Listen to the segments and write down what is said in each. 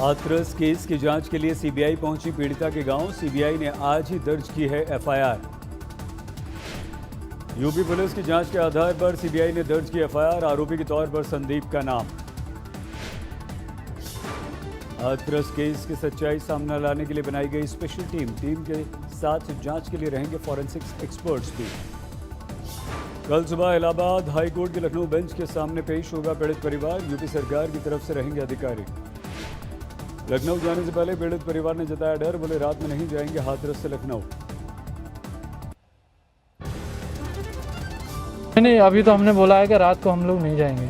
Hathras case की जांच के लिए सीबीआई पहुंची पीड़िता के गांव। सीबीआई ने आज ही दर्ज की है एफआईआर। यूपी पुलिस की जांच के आधार पर सीबीआई ने दर्ज की एफआईआर। आरोपी के तौर पर संदीप का नाम। हाथरस केस की सच्चाई सामने लाने के लिए बनाई गई स्पेशल टीम के साथ जांच के लिए रहेंगे फॉरेंसिक एक्सपर्ट्स भी। कल सुबह इलाहाबाद हाई कोर्ट के लखनऊ बेंच के सामने पेश होगा पीड़ित परिवार। यूपी सरकार की तरफ से रहेंगे अधिकारी। लखनऊ जाने से पहले पीड़ित परिवार ने जताया डर, बोले रात में नहीं जाएंगे हाथरस से लखनऊ। नहीं, अभी तो हमने बोला है कि रात को हम लोग नहीं जाएंगे।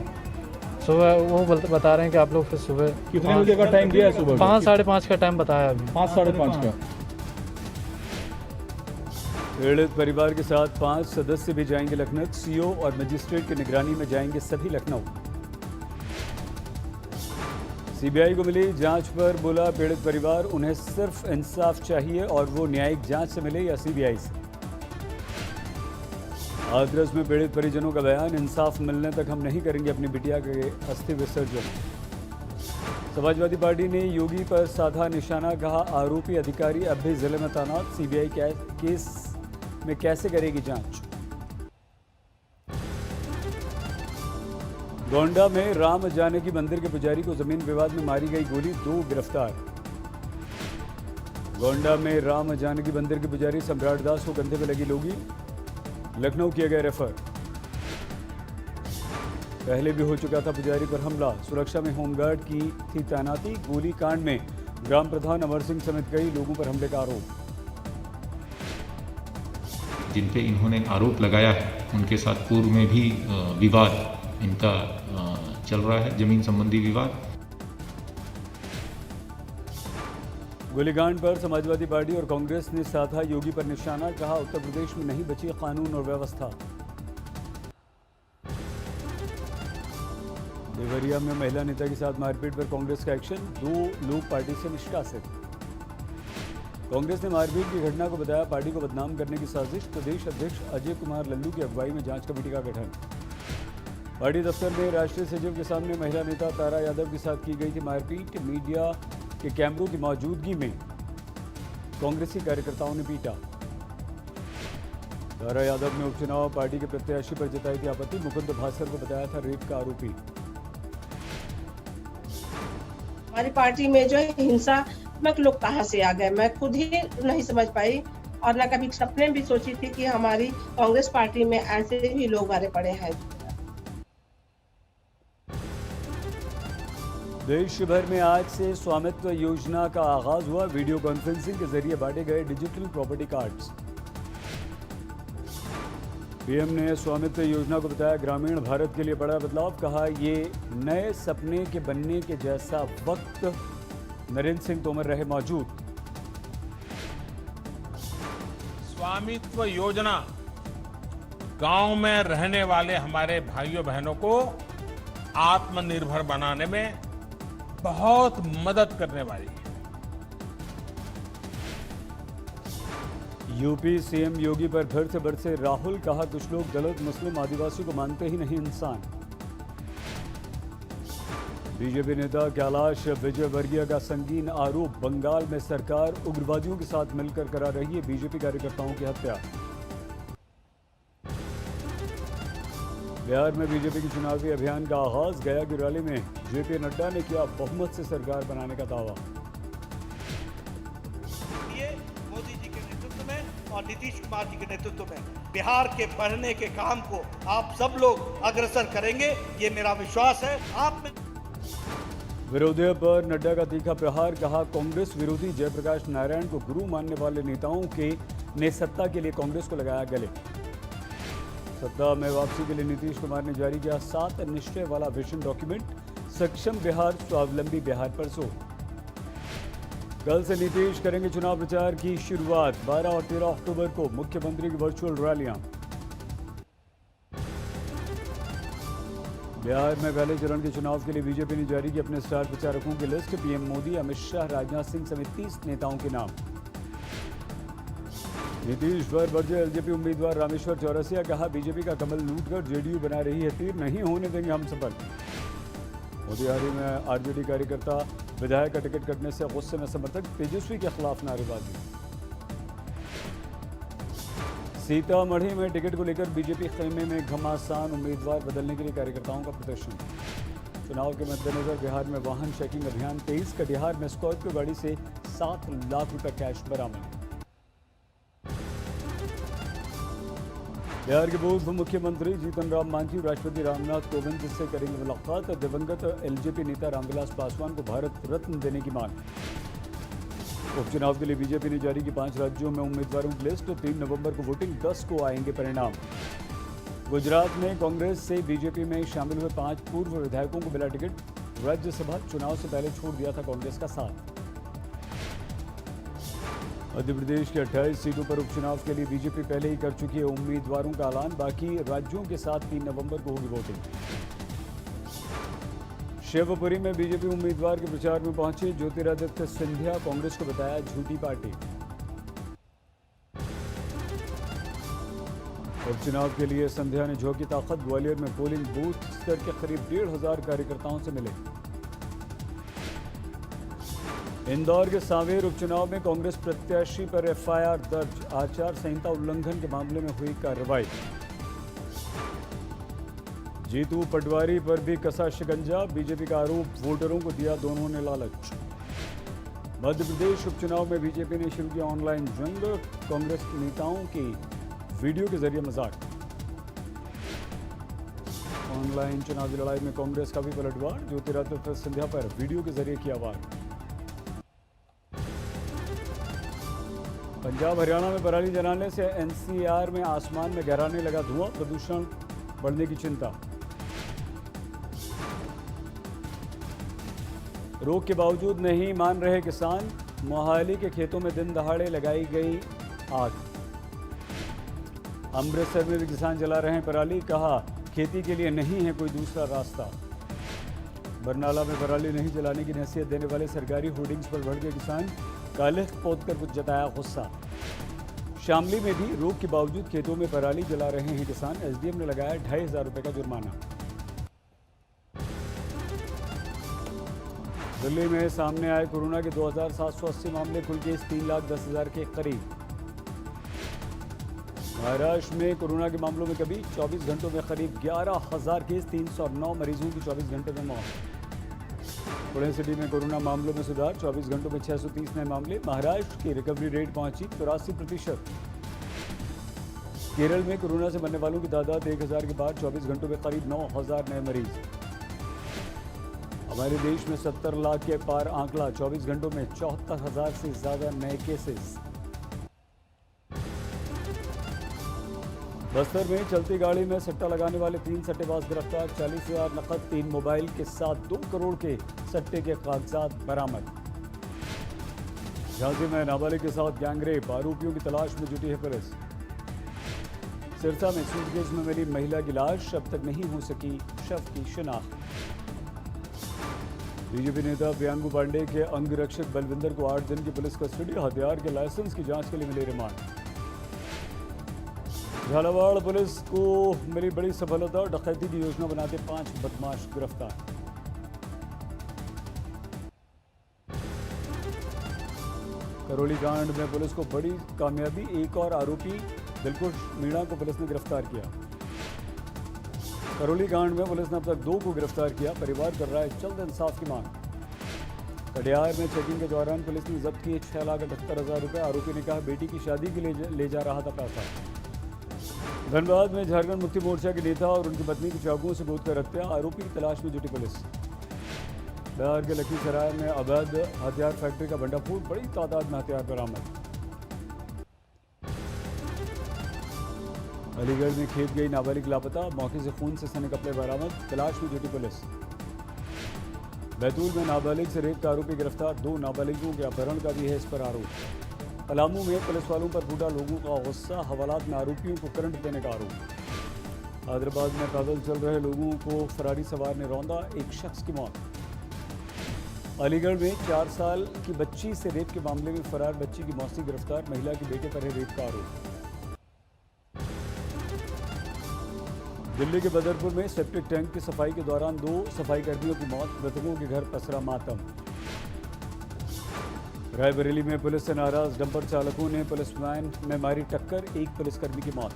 सुबह वो बता रहे हैं कि आप लोग फिर सुबह कितने बजे का टाइम दिया है? सुबह 5 साढ़े 5 का टाइम बताया अभी। 5 साढ़े 5 का। पीड़ित परिवार के साथ 5 सदस्य भी जाएंगे लखनऊ। सीओ और मजिस्ट्रेट की निगरानी में जाएंगे सभी लखनऊ। सीबीआई को मिली जांच पर बोला पीड़ित परिवार, उन्हें सिर्फ इंसाफ चाहिए और वो न्यायिक जांच से मिले या सीबीआई से। हाथरस में पीड़ित परिजनों का बयान, इंसाफ मिलने तक हम नहीं करेंगे अपनी बिटिया के अस्थि विसर्जन। समाजवादी पार्टी ने योगी पर साधा निशाना, कहा आरोपी अधिकारी अब भी जिले में तैनात। सीबीआई केस में कैसे करेगी जांच। गोंडा में राम जानकी मंदिर के पुजारी को जमीन विवाद में मारी गई गोली, 2 गिरफ्तार। गोंडा में राम जानकी मंदिर के पुजारी सम्राट दास को कंधे में लगी लोगी, लखनऊ किया गया रेफर। पहले भी हो चुका था पुजारी पर हमला, सुरक्षा में होमगार्ड की थी तैनाती। गोली कांड में ग्राम प्रधान अमर सिंह समेत कई लोगों पर हमले का आरोप। जिन पे इन्होंने आरोप लगाया है उनके साथ पूर्व में भी विवाद इनका चल रहा है, जमीन संबंधी विवाद। गोलीकांड पर समाजवादी पार्टी और कांग्रेस ने साधा योगी पर निशाना, कहा उत्तर प्रदेश में नहीं बची कानून और व्यवस्था। देवरिया में महिला नेता के साथ मारपीट पर कांग्रेस का एक्शन, 2 लोग पार्टी से निष्कासित। कांग्रेस ने मारपीट की घटना को बताया पार्टी को बदनाम करने की साजिश। प्रदेश अध्यक्ष अजय कुमार लल्लू की अगुवाई में जांच कमेटी का गठन। पार्टी दफ्तर में राष्ट्रीय सचिव के सामने महिला नेता तारा यादव के साथ की गई थी मारपीट। मीडिया के कैमरों की मौजूदगी में कांग्रेसी कार्यकर्ताओं ने पीटा। तारा यादव ने उपचुनाव पार्टी के प्रत्याशी पर जताई थी आपत्ति। मुकुंद भास्कर को बताया था रेप का आरोपी। हमारी पार्टी में जो है हिंसात्मक लोग कहाँ से आ गए, मैं खुद ही नहीं समझ पाई और न कभी सपने भी सोची थी कि हमारी कांग्रेस पार्टी में ऐसे भी लोग भरे पड़े हैं। देश भर में आज से स्वामित्व योजना का आगाज हुआ। वीडियो कॉन्फ्रेंसिंग के जरिए बांटे गए डिजिटल प्रॉपर्टी कार्ड्स। पीएम ने स्वामित्व योजना को बताया ग्रामीण भारत के लिए बड़ा बदलाव, कहा ये नए सपने के बनने के जैसा वक्त। नरेंद्र सिंह तोमर रहे मौजूद। स्वामित्व योजना गांव में रहने वाले हमारे भाइयों बहनों को आत्मनिर्भर बनाने में बहुत मदद करने वाली है। यूपी सीएम योगी पर फिर से बरसे राहुल, कहा कुछ लोग दलित मुस्लिम आदिवासी को मानते ही नहीं इंसान। बीजेपी नेता कैलाश विजयवर्गीय का संगीन आरोप, बंगाल में सरकार उग्रवादियों के साथ मिलकर करा रही है बीजेपी कार्यकर्ताओं की हत्या। बिहार में बीजेपी की चुनावी अभियान का आगाज, गया की रैली में जेपी नड्डा ने किया बहुमत से सरकार बनाने का दावा। ये मोदी जी के नेतृत्व में और नीतीश कुमार जी के नेतृत्व में बिहार के बढ़ने के काम को आप सब लोग अग्रसर करेंगे, ये मेरा विश्वास है। आप में विरोधियों पर नड्डा का तीखा प्रहार, कहा कांग्रेस विरोधी जयप्रकाश नारायण को गुरु मानने वाले नेताओं के ने सत्ता के लिए कांग्रेस को लगाया गले। सत्ता में वापसी के लिए नीतीश कुमार ने जारी किया 7 निश्चय वाला विजन डॉक्यूमेंट, सक्षम बिहार स्वावलंबी बिहार पर जोर। कल से नीतीश करेंगे चुनाव प्रचार की शुरुआत, 12 और 13 अक्टूबर को मुख्यमंत्री की वर्चुअल रैलियां। बिहार में पहले चरण के चुनाव के लिए बीजेपी ने जारी की अपने स्टार प्रचारकों की लिस्ट। पीएम मोदी, अमित शाह, राजनाथ सिंह समेत 30 नेताओं के नाम। नीतीश पर बरजे एलजेपी उम्मीदवार रामेश्वर चौरसिया, कहा बीजेपी का कमल लूटकर जेडीयू बना रही है तीर, नहीं होने देंगे हम सफल। मोतिहारी में आरजेडी कार्यकर्ता विधायक का टिकट कटने से गुस्से में समर्थक, तेजस्वी के खिलाफ नारेबाजी। सीतामढ़ी में टिकट को लेकर बीजेपी खेमे में घमासान, उम्मीदवार बदलने के लिए कार्यकर्ताओं का प्रदर्शन। चुनाव के मद्देनजर बिहार में वाहन चेकिंग अभियान तेज, कटिहार में स्कॉर्पियो गाड़ी से 7 लाख रुपए कैश बरामद। बिहार के पूर्व मुख्यमंत्री जीतन राम मांझी राष्ट्रपति रामनाथ कोविंद से करेंगे मुलाकात, दिवंगत एलजेपी नेता रामविलास पासवान को भारत रत्न देने की मांग। उपचुनाव के लिए बीजेपी ने जारी की 5 राज्यों में उम्मीदवारों की लिस्ट, 3 नवंबर को वोटिंग, 10 को आएंगे परिणाम। गुजरात में कांग्रेस से बीजेपी में शामिल हुए 5 पूर्व विधायकों को मिला टिकट, राज्यसभा चुनाव से पहले छोड़ दिया था कांग्रेस का साथ। मध्य प्रदेश के 28 सीटों पर उपचुनाव के लिए बीजेपी पहले ही कर चुकी है उम्मीदवारों का ऐलान, बाकी राज्यों के साथ 3 नवंबर को होगी वोटिंग। शिवपुरी में बीजेपी उम्मीदवार के प्रचार में पहुंचे ज्योतिरादित्य सिंधिया, कांग्रेस को बताया झूठी पार्टी। उपचुनाव के लिए सिंधिया ने झोंकी ताकत, ग्वालियर में पोलिंग बूथ स्तर के करीब 1,500 कार्यकर्ताओं से मिले। इंदौर के सांवेर उपचुनाव में कांग्रेस प्रत्याशी पर एफआईआर दर्ज, आचार संहिता उल्लंघन के मामले में हुई कार्रवाई। जीतू पटवारी पर भी कसा शिकंजा, बीजेपी का आरोप, वोटरों को दिया दोनों ने लालच। मध्य प्रदेश उपचुनाव में बीजेपी ने शुरू किया ऑनलाइन जंग, कांग्रेस नेताओं की वीडियो के जरिए मजाक। ऑनलाइन चुनावी लड़ाई में कांग्रेस का भी पलटवार, ज्योतिरादित्य सिंधिया पर वीडियो के जरिए किया वार। पंजाब हरियाणा में पराली जलाने से एनसीआर में आसमान में गहराने लगा धुआं, प्रदूषण बढ़ने की चिंता। रोक के बावजूद नहीं मान रहे किसान, मोहाली के खेतों में दिन दहाड़े लगाई गई आग। अमृतसर में भी किसान जला रहे हैं पराली, कहा खेती के लिए नहीं है कोई दूसरा रास्ता। बरनाला में पराली नहीं जलाने की नसीहत देने वाले सरकारी होर्डिंग्स पर भड़के किसान, कालिख पोतकर कुछ जताया गुस्सा। शामली में भी रोक के बावजूद खेतों में पराली जला रहे हैं किसान, एसडीएम ने लगाया 2,500 रुपए का जुर्माना। दिल्ली में सामने आए कोरोना के 2,780 मामले, कुल केस 3,10,000 के करीब। महाराष्ट्र में कोरोना के मामलों में कभी 24 घंटों में करीब 11,000 केस, 309 मरीजों की 24 घंटे में मौत। पुणे सिटी में कोरोना मामलों में सुधार, 24 घंटों में 630 नए मामले। महाराष्ट्र की रिकवरी रेट पहुंची 83%। केरल में कोरोना से मरने वालों की तादाद 1,000 के बाद 24 घंटों में करीब 9,000 नए मरीज। हमारे देश में 70 लाख के पार आंकड़ा, 24 घंटों में 74,000 से ज्यादा नए केसेस। बस्तर में चलती गाड़ी में सट्टा लगाने वाले 3 सट्टेबाज गिरफ्तार, 40,000 नकद, 3 मोबाइल के साथ 2 करोड़ के सट्टे के कागजात बरामद। झांसी में नाबालिग के साथ गैंगरेप, आरोपियों की तलाश में जुटी है पुलिस। सिरसा में सूटकेस में मिली महिला की लाश, अब तक नहीं हो सकी शव की शिनाख्त। बीजेपी नेता प्रियंकू पांडे के अंगरक्षक बलविंदर को 8 दिन की पुलिस कस्टडी, हथियार के लाइसेंस की जांच के लिए मिले रिमांड। झालावाड़ पुलिस को मिली बड़ी सफलता, डकैती की योजना बनाते 5 बदमाश गिरफ्तार। करौली कांड में पुलिस को बड़ी कामयाबी, एक और आरोपी दिलकुश मीणा को पुलिस ने गिरफ्तार किया। करौली कांड में पुलिस ने अब तक 2 को गिरफ्तार किया, परिवार कर रहा है जल्द इंसाफ की मांग। कटिहार में चेकिंग के दौरान पुलिस ने जब्त किए 6,78,000 रुपए, आरोपी ने कहा बेटी की शादी के लिए ले जा रहा था पैसा। धनबाद में झारखंड मुक्ति मोर्चा के नेता और उनकी पत्नी की चाकुओं से गोदकर हत्या, आरोपी की तलाश में जुटी पुलिस। बिहार के लखीसराय में अवैध हथियार फैक्ट्री का भंडाफोड़, बड़ी तादाद में हथियार बरामद। अलीगढ़ में खेत गई नाबालिग लापता, मौके से खून से सने कपड़े बरामद, तलाश में जुटी पुलिस। बैतूल में नाबालिग से रेप का आरोपी गिरफ्तार, 2 नाबालिगों के अपहरण का भी है इस पर आरोप। पलामू में पुलिस वालों पर फूटा लोगों का गुस्सा, हवालात में आरोपियों को करंट देने का आरोप। हैदराबाद में पैदल चल रहे लोगों को फरारी सवार ने रौंदा, एक शख्स की मौत। अलीगढ़ में 4 साल की बच्ची से रेप के मामले में फरार बच्ची की मौसी गिरफ्तार, महिला के बेटे पर है रेप का आरोप। दिल्ली के बदरपुर में सेप्टिक टैंक की सफाई के दौरान 2 सफाई कर्मियों की मौत, मृतकों के घर पसरा मातम। रायबरेली में पुलिस से नाराज डंपर चालकों ने पुलिसमैन में मारी टक्कर, एक पुलिसकर्मी की मौत।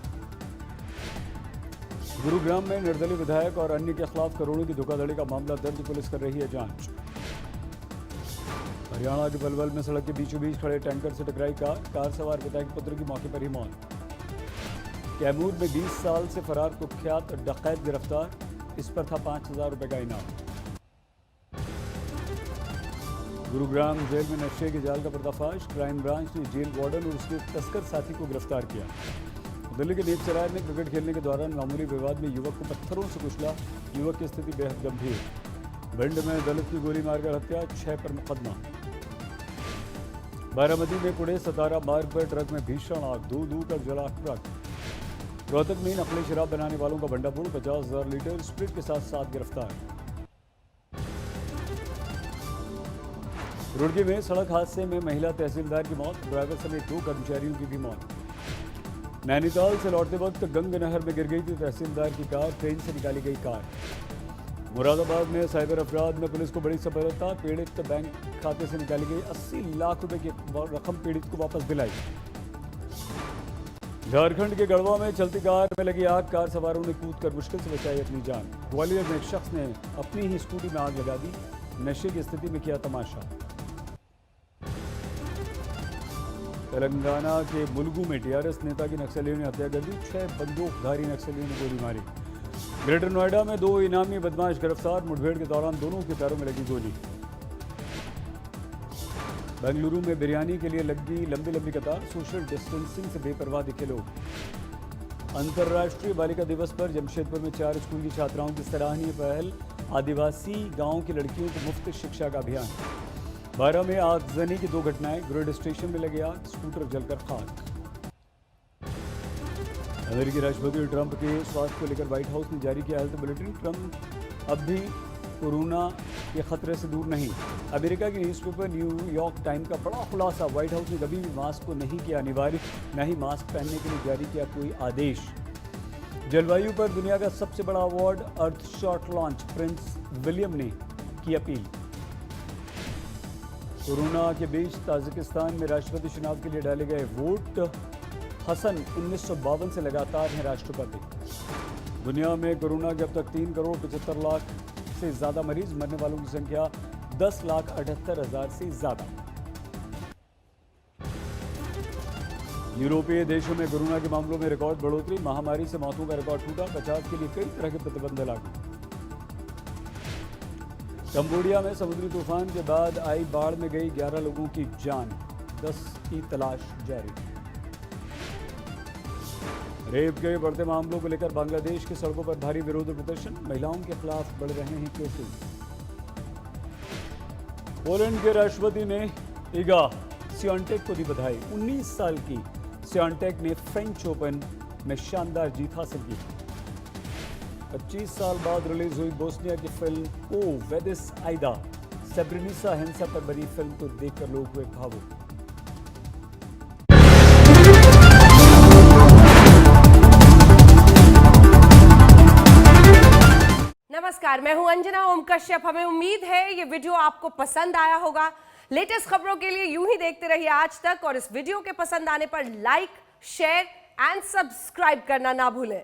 गुरुग्राम में निर्दलीय विधायक और अन्य के खिलाफ करोड़ों की धोखाधड़ी का मामला दर्ज, पुलिस कर रही है जांच। हरियाणा के पलवल में सड़क के बीचों बीच खड़े टैंकर से टकराई कार सवार पिता के पुत्र की मौके पर ही मौत। कैमूर में 20 साल से फरार कुख्यात डकैत गिरफ्तार, इस पर था 5,000 रुपए का इनाम। गुरुग्राम जेल में नशे के जाल का पर्दाफाश, क्राइम ब्रांच ने जेल वार्डन और उसके तस्कर साथी को गिरफ्तार किया। दिल्ली के नेपसराय में क्रिकेट खेलने के दौरान मामूली विवाद में युवक को पत्थरों से कुचला, युवक की स्थिति बेहद गंभीर। भिंड में दलित की गोली मारकर हत्या, 6 पर मुकदमा। बारामती में पुणे सतारा मार्ग पर ट्रक में भीषण आग, धू कर जला ट्रक। रोहतक में नकली शराब बनाने वालों का भंडाफोड़, 50,000 लीटर स्प्रिट के साथ 7 गिरफ्तार। रुड़की में सड़क हादसे में महिला तहसीलदार की मौत, ड्राइवर समेत 2 कर्मचारियों की भी मौत। नैनीताल से लौटते वक्त गंग नहर में गिर गई थी तहसीलदार की कार, ट्रेन से निकाली गई कार। मुरादाबाद में साइबर अपराध में पुलिस को बड़ी सफलता, पीड़ित बैंक खाते से निकाली गई 80 लाख रुपए की रकम पीड़ित को वापस दिलाई। झारखंड के गढ़वा में चलती कार में लगी आग, कार सवारों ने कूदकर मुश्किल से बचाई अपनी जान। ग्वालियर में एक शख्स ने अपनी ही स्कूटी में आग लगा दी, नशे की स्थिति में किया तमाशा। तेलंगाना के मुलुगु में टीआरएस नेता की नक्सलियों ने हत्या कर दी, 6 बंदूकधारी नक्सलियों ने गोली मारी। ग्रेटर नोएडा में 2 इनामी बदमाश गिरफ्तार, मुठभेड़ के दौरान दोनों के पैरों में लगी गोली। बेंगलुरु में बिरयानी के लिए लगी लंबी कतार, सोशल डिस्टेंसिंग से बेपरवाह दिखे लोग। अंतर्राष्ट्रीय बालिका दिवस पर जमशेदपुर में 4 स्कूल की छात्राओं की सराहनीय पहल, आदिवासी गांव की लड़कियों को मुफ्त शिक्षा का अभियान। 12 में आगजनी की 2 घटनाएं, ग्रिड स्टेशन में लगी आग, स्कूटर जलकर खाक। अमेरिकी राष्ट्रपति ट्रंप के स्वास्थ्य को लेकर व्हाइट हाउस ने जारी किया हेल्थ बुलेटिन, ट्रंप अब भी कोरोना के खतरे से दूर नहीं। अमेरिका के न्यूज़पेपर न्यूयॉर्क टाइम का बड़ा खुलासा, व्हाइट हाउस ने कभी भी मास्क को नहीं किया अनिवार्य, न ही मास्क पहनने के लिए जारी किया कोई आदेश। जलवायु पर दुनिया का सबसे बड़ा award Earthshot launch, Prince William ने की अपील। कोरोना के बीच ताजिकिस्तान में राष्ट्रपति चुनाव के लिए डाले गए वोट, हसन 1952 से लगातार हैं राष्ट्रपति। दुनिया में कोरोना के अब तक 3 करोड़ 75 लाख से ज्यादा मरीज, मरने वालों की संख्या 10,78,000 से ज्यादा। यूरोपीय देशों में कोरोना के मामलों में रिकॉर्ड बढ़ोतरी, महामारी से मौतों का रिकॉर्ड टूटा, बचाव के लिए कई तरह के प्रतिबंध लागू। कंबोडिया में समुद्री तूफान के बाद आई बाढ़ में गई 11 लोगों की जान, 10 की तलाश जारी। रेप के बढ़ते मामलों को लेकर बांग्लादेश की सड़कों पर भारी विरोध प्रदर्शन, महिलाओं के खिलाफ बढ़ रहे हैं केसेस। पोलैंड के राष्ट्रपति ने इगा स्विएंटेक को दी बधाई, 19 साल की स्विएंटेक ने फ्रेंच ओपन में शानदार जीत हासिल की। 25 साल बाद रिलीज हुई बोस्निया की फिल्म ओ वेदिस आइदा, सेब्रेनिसा हिंसा पर बनी फिल्म को देखकर लोग हुए भावुक। नमस्कार, मैं हूं अंजना ओम कश्यप। हमें उम्मीद है ये वीडियो आपको पसंद आया होगा। लेटेस्ट खबरों के लिए यूं ही देखते रहिए आज तक, और इस वीडियो के पसंद आने पर लाइक, शेयर एंड सब्सक्राइब करना ना भूलें।